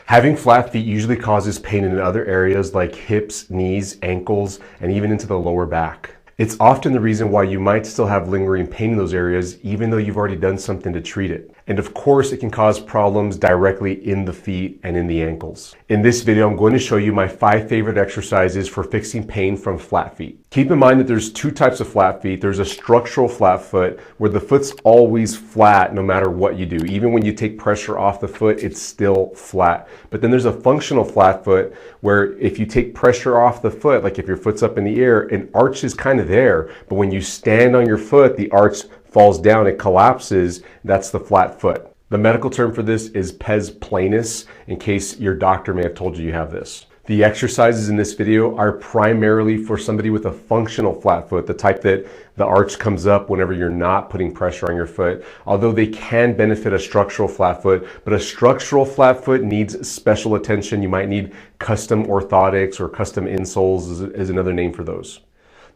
Having flat feet usually causes pain in other areas like hips, knees, ankles, and even into the lower back. It's often the reason why you might still have lingering pain in those areas, even though you've already done something to treat it. And of course, it can cause problems directly in the feet and in the ankles. In this video, I'm going to show you my 5 favorite exercises for fixing pain from flat feet. Keep in mind that there's 2 types of flat feet. There's a structural flat foot where the foot's always flat no matter what you do. Even when you take pressure off the foot, it's still flat. But then there's a functional flat foot where if you take pressure off the foot, like if your foot's up in the air, an arch is kind of there. But when you stand on your foot, the arch falls down, it collapses. That's the flat foot. The medical term for this is pes planus, in case your doctor may have told you you have this. The exercises in this video are primarily for somebody with a functional flat foot, the type that the arch comes up whenever you're not putting pressure on your foot, although they can benefit a structural flat foot. But a structural flat foot needs special attention. You might need custom orthotics, or custom insoles is another name for those.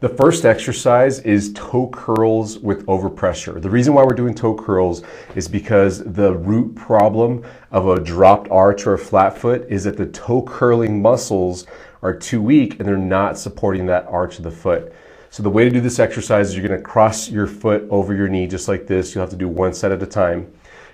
The first exercise is toe curls with overpressure. The reason why we're doing toe curls is because the root problem of a dropped arch or a flat foot is that the toe curling muscles are too weak and they're not supporting that arch of the foot. So the way to do this exercise is you're going to cross your foot over your knee just like this. You'll have to do one set at a time.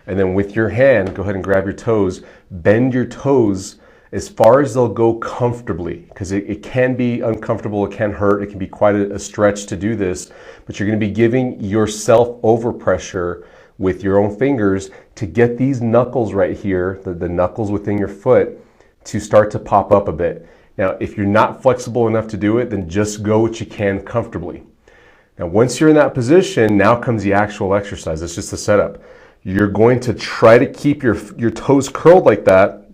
And then with your hand, go ahead and grab your toes, bend your toes as far as they'll go comfortably, because it can be uncomfortable, it can hurt, it can be quite a stretch to do this, but you're going to be giving yourself overpressure with your own fingers to get these knuckles right here, the knuckles within your foot, to start to pop up a bit. Now, if you're not flexible enough to do it, then just go what you can comfortably. Now, once you're in that position, now comes the actual exercise. It's just the setup. You're going to try to keep your toes curled like that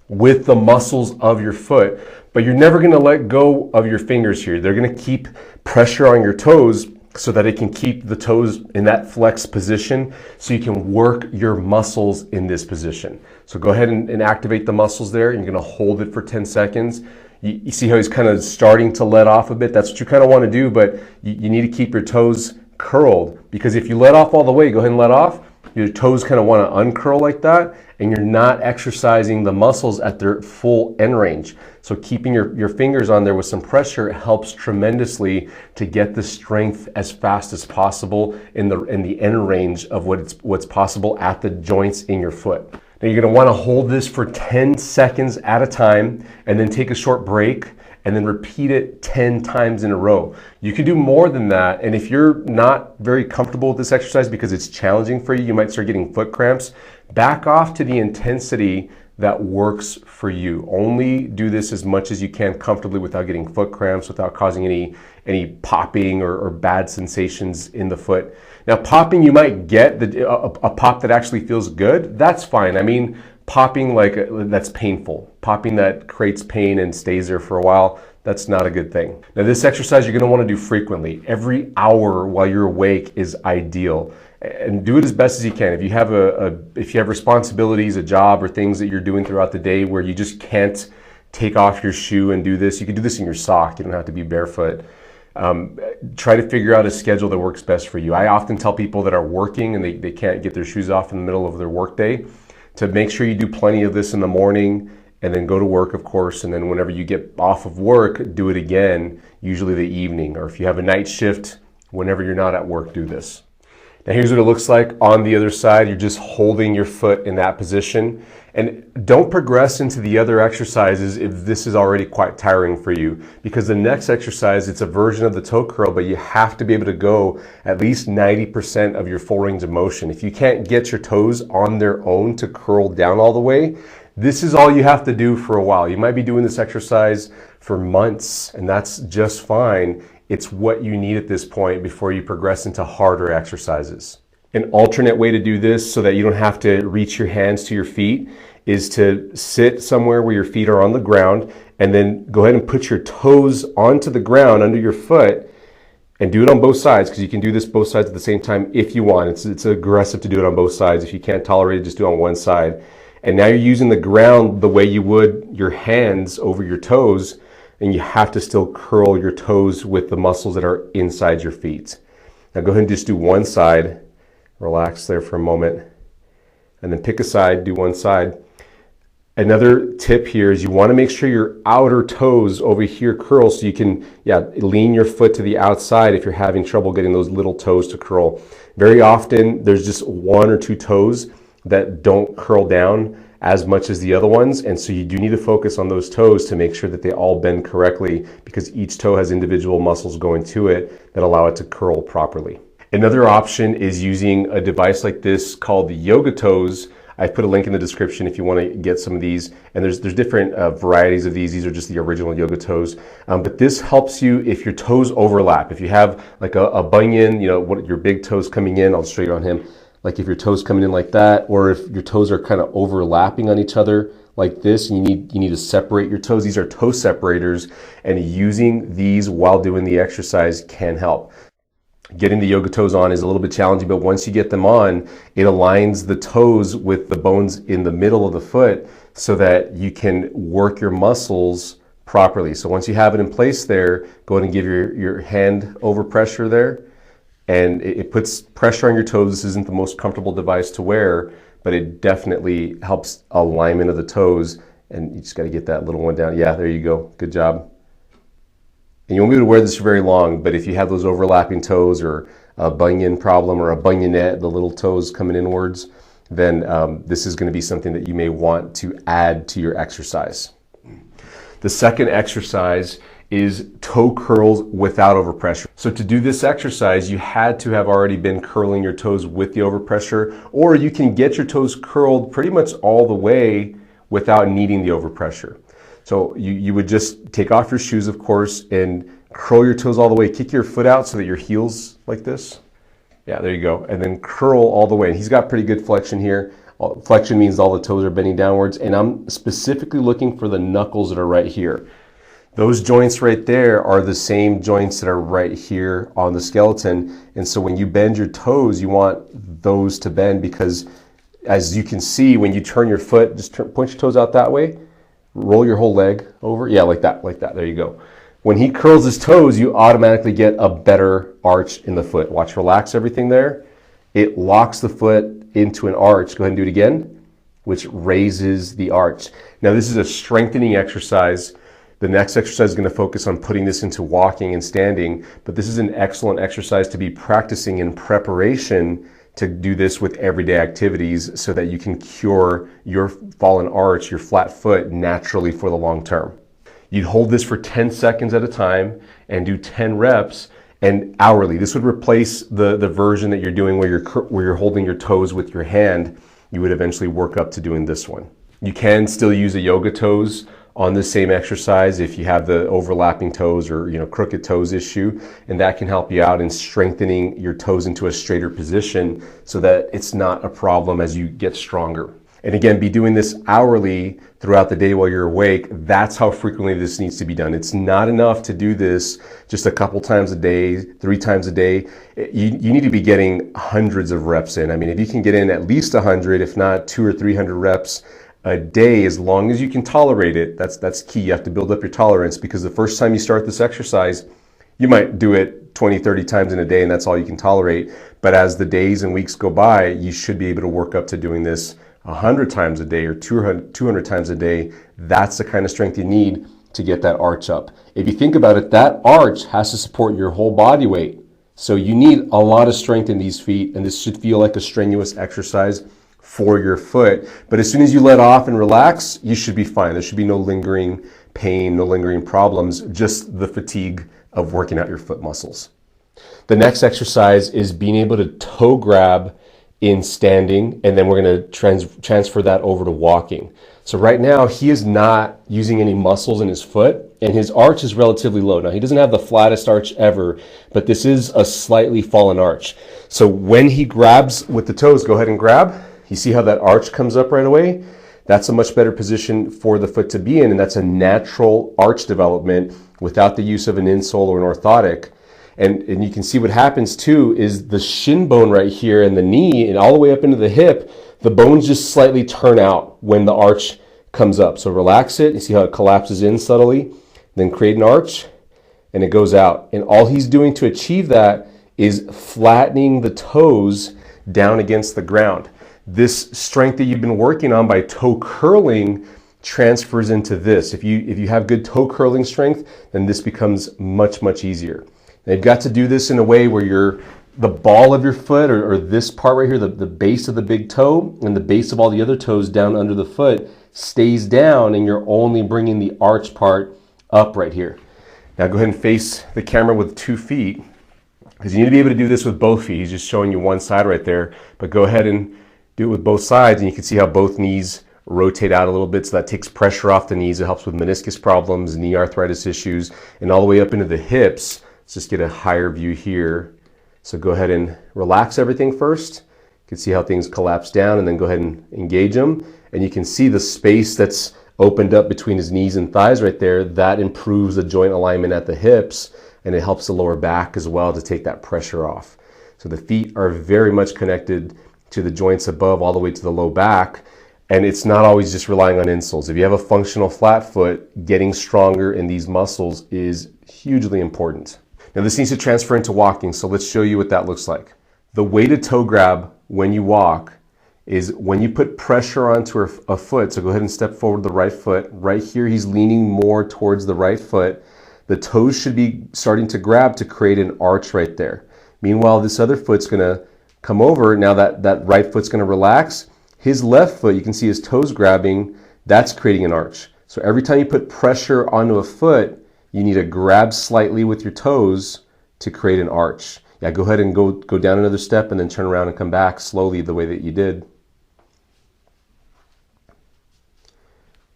with the muscles of your foot, but you're never going to let go of your fingers here. They're going to keep pressure on your toes so that it can keep the toes in that flex position so you can work your muscles in this position. So go ahead and activate the muscles there. You're going to hold it for 10 seconds. You see how he's kind of starting to let off a bit? That's what you kind of want to do, but you need to keep your toes curled, because if you let off all the way, go ahead and let off, your toes kind of want to uncurl like that, and you're not exercising the muscles at their full end range. So keeping your fingers on there with some pressure helps tremendously to get the strength as fast as possible in the end range of what's possible at the joints in your foot. Now you're going to want to hold this for 10 seconds at a time, and then take a short break, and then repeat it 10 times in a row. You can do more than that, and if you're not very comfortable with this exercise because it's challenging for you, you might start getting foot cramps. Back off to the intensity that works for you. Only do this as much as you can comfortably without getting foot cramps, without causing any popping or bad sensations in the foot. Now, popping, you might get a pop that actually feels good. That's fine. I mean, popping that's painful. Popping that creates pain and stays there for a while, that's not a good thing. Now, this exercise you're going to want to do frequently. Every hour while you're awake is ideal. And do it as best as you can. If you have if you have responsibilities, a job, or things that you're doing throughout the day where you just can't take off your shoe and do this, you can do this in your sock. You don't have to be barefoot. Try to figure out a schedule that works best for you. I often tell people that are working and they can't get their shoes off in the middle of their workday to make sure you do plenty of this in the morning, and then go to work, of course, and then whenever you get off of work, do it again, usually the evening, or if you have a night shift, whenever you're not at work, do this. Now here's what it looks like on the other side. You're just holding your foot in that position. And don't progress into the other exercises if this is already quite tiring for you, because the next exercise, it's a version of the toe curl, but you have to be able to go at least 90% of your full range of motion. If you can't get your toes on their own to curl down all the way, this is all you have to do for a while. You might be doing this exercise for months, and that's just fine. It's what you need at this point before you progress into harder exercises. An alternate way to do this so that you don't have to reach your hands to your feet is to sit somewhere where your feet are on the ground, and then go ahead and put your toes onto the ground under your foot, and do it on both sides, because you can do this both sides at the same time if you want. It's aggressive to do it on both sides. If you can't tolerate it, just do it on one side. And now you're using the ground the way you would your hands over your toes, and you have to still curl your toes with the muscles that are inside your feet. Now go ahead and just do one side. Relax there for a moment. And then pick a side, do one side. Another tip here is you want to make sure your outer toes over here curl so you can, lean your foot to the outside if you're having trouble getting those little toes to curl. Very often there's just one or two toes that don't curl down as much as the other ones, and so you do need to focus on those toes to make sure that they all bend correctly, because each toe has individual muscles going to it that allow it to curl properly. Another option is using a device like this called the yoga toes. I put a link in the description if you want to get some of these, and there's different varieties of these. These are just the original yoga toes, but this helps you if your toes overlap. If you have like a bunion, what your big toes coming in, I'll show you on him. Like if your toes coming in like that, or if your toes are kind of overlapping on each other like this, and you need to separate your toes. These are toe separators, and using these while doing the exercise can help. Getting the yoga toes on is a little bit challenging, but once you get them on, it aligns the toes with the bones in the middle of the foot so that you can work your muscles properly. So once you have it in place there, go ahead and give your hand over pressure there, and it puts pressure on your toes. This isn't the most comfortable device to wear, but it definitely helps alignment of the toes, and you just got to get that little one down. Yeah, there you go. Good job. And you won't be able to wear this for very long, but if you have those overlapping toes or a bunion problem or a bunionette, the little toes coming inwards, then this is going to be something that you may want to add to your exercise. The second exercise is toe curls without overpressure. So to do this exercise, you had to have already been curling your toes with the overpressure, or you can get your toes curled pretty much all the way without needing the overpressure. So you would just take off your shoes, of course, and curl your toes all the way. Kick your foot out so that your heel's like this. Yeah, there you go. And then curl all the way. And he's got pretty good flexion here. Flexion means all the toes are bending downwards. And I'm specifically looking for the knuckles that are right here. Those joints right there are the same joints that are right here on the skeleton. And so when you bend your toes, you want those to bend, because as you can see, when you turn your foot, point your toes out that way. Roll your whole leg over. Yeah, like that. There you go. When he curls his toes, you automatically get a better arch in the foot. Watch, relax everything there. It locks the foot into an arch. Go ahead and do it again, which raises the arch. Now, this is a strengthening exercise. The next exercise is going to focus on putting this into walking and standing, but this is an excellent exercise to be practicing in preparation to do this with everyday activities so that you can cure your fallen arch, your flat foot, naturally for the long term. You'd hold this for 10 seconds at a time and do 10 reps, and hourly. This would replace the version that you're doing where you're holding your toes with your hand. You would eventually work up to doing this one. You can still use a yoga toes on the same exercise if you have the overlapping toes or crooked toes issue, and that can help you out in strengthening your toes into a straighter position so that it's not a problem as you get stronger. And again, be doing this hourly throughout the day while you're awake. That's how frequently this needs to be done. It's not enough to do this just a couple times a day, 3 times a day. You need to be getting hundreds of reps in. I mean, if you can get in at least 100, if not 200 or 300 reps a day, as long as you can tolerate it, that's key. You have to build up your tolerance, because the first time you start this exercise, you might do it 20, 30 times in a day, and that's all you can tolerate. But as the days and weeks go by, you should be able to work up to doing this 100 times a day or 200 times a day. That's the kind of strength you need to get that arch up. If you think about it, that arch has to support your whole body weight. So you need a lot of strength in these feet, and this should feel like a strenuous exercise for your foot. But as soon as you let off and relax, you should be fine. There should be no lingering pain, no lingering problems, just the fatigue of working out your foot muscles. The next exercise is being able to toe grab in standing, and then we're going to transfer that over to walking. So right now he is not using any muscles in his foot, and his arch is relatively low. Now, he doesn't have the flattest arch ever, but this is a slightly fallen arch. So when he grabs with the toes, go ahead and grab. You see how that arch comes up right away? That's a much better position for the foot to be in, and that's a natural arch development without the use of an insole or an orthotic. And you can see what happens too is the shin bone right here and the knee and all the way up into the hip, the bones just slightly turn out when the arch comes up. So relax it. You see how it collapses in subtly, then create an arch, and it goes out. And all he's doing to achieve that is flattening the toes down against the ground. This strength that you've been working on by toe curling transfers into this. If you have good toe curling strength, then this becomes much, much easier. Now you've got to do this in a way where the ball of your foot, or this part right here, the base of the big toe and the base of all the other toes down under the foot stays down, and you're only bringing the arch part up right here. Now go ahead and face the camera with 2 feet, because you need to be able to do this with both feet. He's just showing you one side right there, but go ahead and do it with both sides, and you can see how both knees rotate out a little bit, so that takes pressure off the knees. It helps with meniscus problems, knee arthritis issues, and all the way up into the hips. Let's just get a higher view here. So go ahead and relax everything first. You can see how things collapse down, and then go ahead and engage them. And you can see the space that's opened up between his knees and thighs right there. That improves the joint alignment at the hips, and it helps the lower back as well to take that pressure off. So the feet are very much connected to the joints above all the way to the low back. And it's not always just relying on insoles. If you have a functional flat foot, getting stronger in these muscles is hugely important. Now this needs to transfer into walking, so let's show you what that looks like. The way to toe grab when you walk is when you put pressure onto a foot, so go ahead and step forward the right foot. Right here he's leaning more towards the right foot. The toes should be starting to grab to create an arch right there. Meanwhile, this other foot's gonna come over. Now that right foot's gonna relax. His left foot, you can see his toes grabbing, that's creating an arch. So every time you put pressure onto a foot, you need to grab slightly with your toes to create an arch. Yeah, go ahead and go down another step and then turn around and come back slowly the way that you did.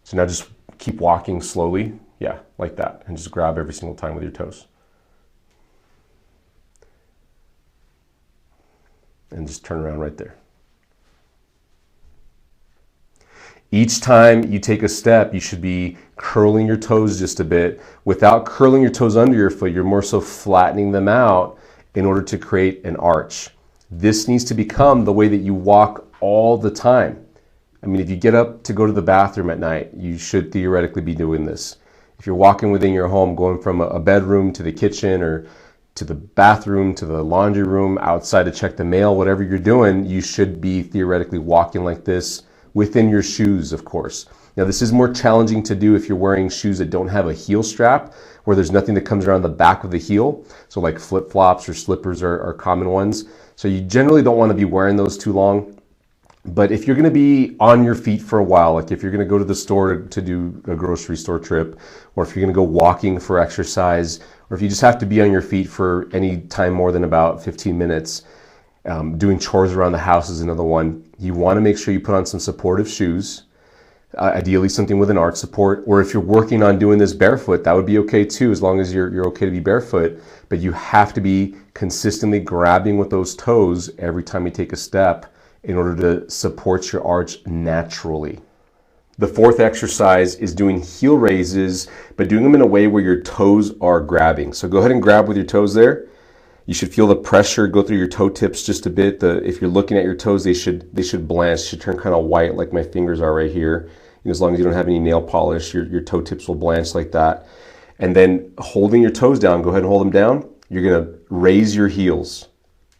So now just keep walking slowly. Yeah, like that. And just grab every single time with your toes. And just turn around right there. Each time you take a step, you should be curling your toes just a bit. Without curling your toes under your foot, you're more so flattening them out in order to create an arch. This needs to become the way that you walk all the time. I mean, if you get up to go to the bathroom at night, you should theoretically be doing this. If you're walking within your home, going from a bedroom to the kitchen or to the bathroom, to the laundry room, outside to check the mail, whatever you're doing, you should be theoretically walking like this within your shoes, of course. Now, this is more challenging to do if you're wearing shoes that don't have a heel strap, where there's nothing that comes around the back of the heel. So like flip-flops or slippers are common ones. So you generally don't want to be wearing those too long. But if you're going to be on your feet for a while, like if you're going to go to the store to do a grocery store trip, or if you're going to go walking for exercise, or if you just have to be on your feet for any time more than about 15 minutes, doing chores around the house is another one. You want to make sure you put on some supportive shoes, ideally something with an arch support, or if you're working on doing this barefoot, that would be okay too, as long as you're okay to be barefoot. But you have to be consistently grabbing with those toes every time you take a step in order to support your arch naturally. The fourth exercise is doing heel raises, but doing them in a way where your toes are grabbing. So go ahead and grab with your toes there. You should feel the pressure go through your toe tips just a bit. If you're looking at your toes, they should blanch, should turn kind of white like my fingers are right here. And as long as you don't have any nail polish, your toe tips will blanch like that. And then holding your toes down, go ahead and hold them down. You're gonna raise your heels.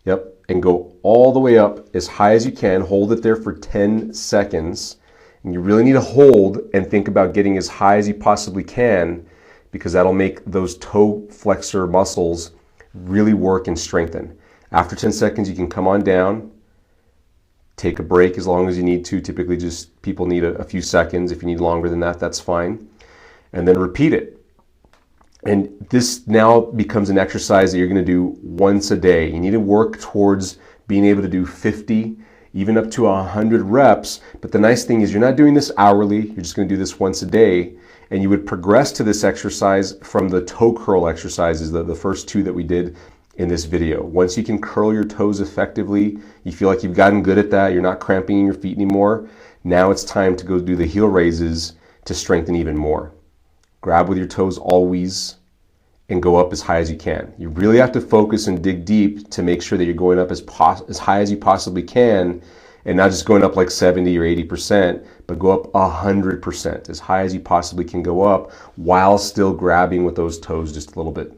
Yep, and go all the way up as high as you can. Hold it there for 10 seconds. And you really need to hold and think about getting as high as you possibly can, because that'll make those toe flexor muscles really work and strengthen. After 10 seconds, you can come on down, take a break as long as you need to. Typically just people need a few seconds. If you need longer than that, that's fine. And then repeat it. And this now becomes an exercise that you're going to do once a day. You need to work towards being able to do 50, even up to 100 reps. But the nice thing is you're not doing this hourly. You're just going to do this once a day. And you would progress to this exercise from the toe curl exercises, the first two that we did in this video. Once you can curl your toes effectively, you feel like you've gotten good at that, you're not cramping in your feet anymore, now it's time to go do the heel raises to strengthen even more. Grab with your toes always and go up as high as you can. You really have to focus and dig deep to make sure that you're going up as high as you possibly can, and not just going up like 70 or 80%, but go up 100%, as high as you possibly can go up, while still grabbing with those toes just a little bit.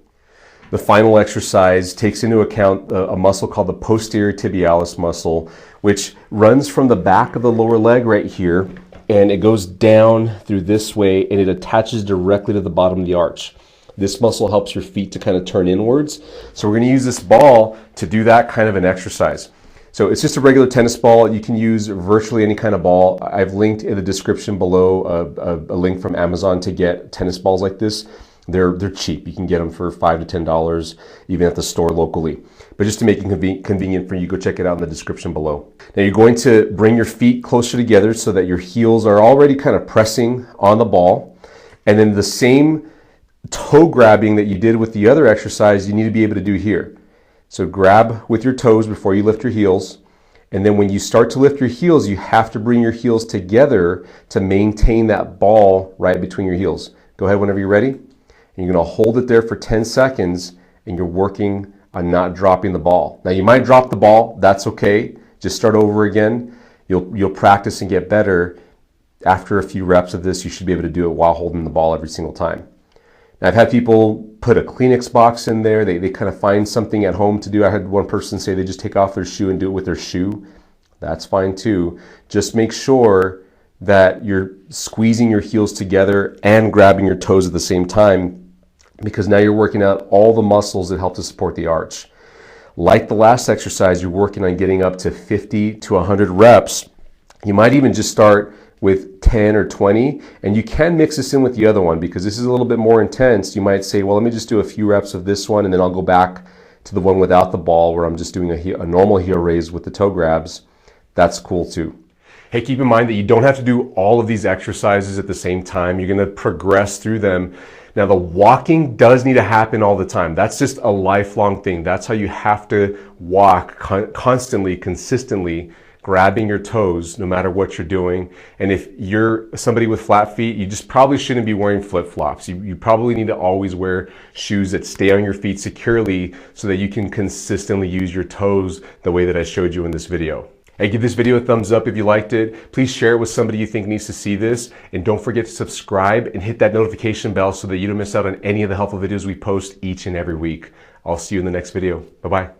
The final exercise takes into account a muscle called the posterior tibialis muscle, which runs from the back of the lower leg right here and it goes down through this way and it attaches directly to the bottom of the arch. This muscle helps your feet to kind of turn inwards. So we're going to use this ball to do that kind of an exercise. So it's just a regular tennis ball. You can use virtually any kind of ball. I've linked in the description below a link from Amazon to get tennis balls like this. They're cheap. You can get them for $5 to $10, even at the store locally. But just to make it convenient for you, go check it out in the description below. Now you're going to bring your feet closer together so that your heels are already kind of pressing on the ball. And then the same toe grabbing that you did with the other exercise, you need to be able to do here. So grab with your toes before you lift your heels. And then when you start to lift your heels, you have to bring your heels together to maintain that ball right between your heels. Go ahead whenever you're ready. And you're going to hold it there for 10 seconds and you're working on not dropping the ball. Now you might drop the ball, that's okay. Just start over again. You'll practice and get better. After a few reps of this, you should be able to do it while holding the ball every single time. Now, I've had people put a Kleenex box in there. They kind of find something at home to do. I had one person say they just take off their shoe and do it with their shoe. That's fine too. Just make sure that you're squeezing your heels together and grabbing your toes at the same time, because now you're working out all the muscles that help to support the arch. Like the last exercise, you're working on getting up to 50 to 100 reps. You might even just start with 10 or 20, and you can mix this in with the other one because this is a little bit more intense. You might say, well, let me just do a few reps of this one and then I'll go back to the one without the ball where I'm just doing a normal heel raise with the toe grabs. That's cool too. Hey, keep in mind that you don't have to do all of these exercises at the same time. You're going to progress through them. Now, the walking does need to happen all the time. That's just a lifelong thing. That's how you have to walk constantly, consistently, grabbing your toes no matter what you're doing. And if you're somebody with flat feet, you just probably shouldn't be wearing flip-flops. You probably need to always wear shoes that stay on your feet securely so that you can consistently use your toes the way that I showed you in this video. Hey, give this video a thumbs up if you liked it. Please share it with somebody you think needs to see this. And don't forget to subscribe and hit that notification bell so that you don't miss out on any of the helpful videos we post each and every week. I'll see you in the next video. Bye-bye.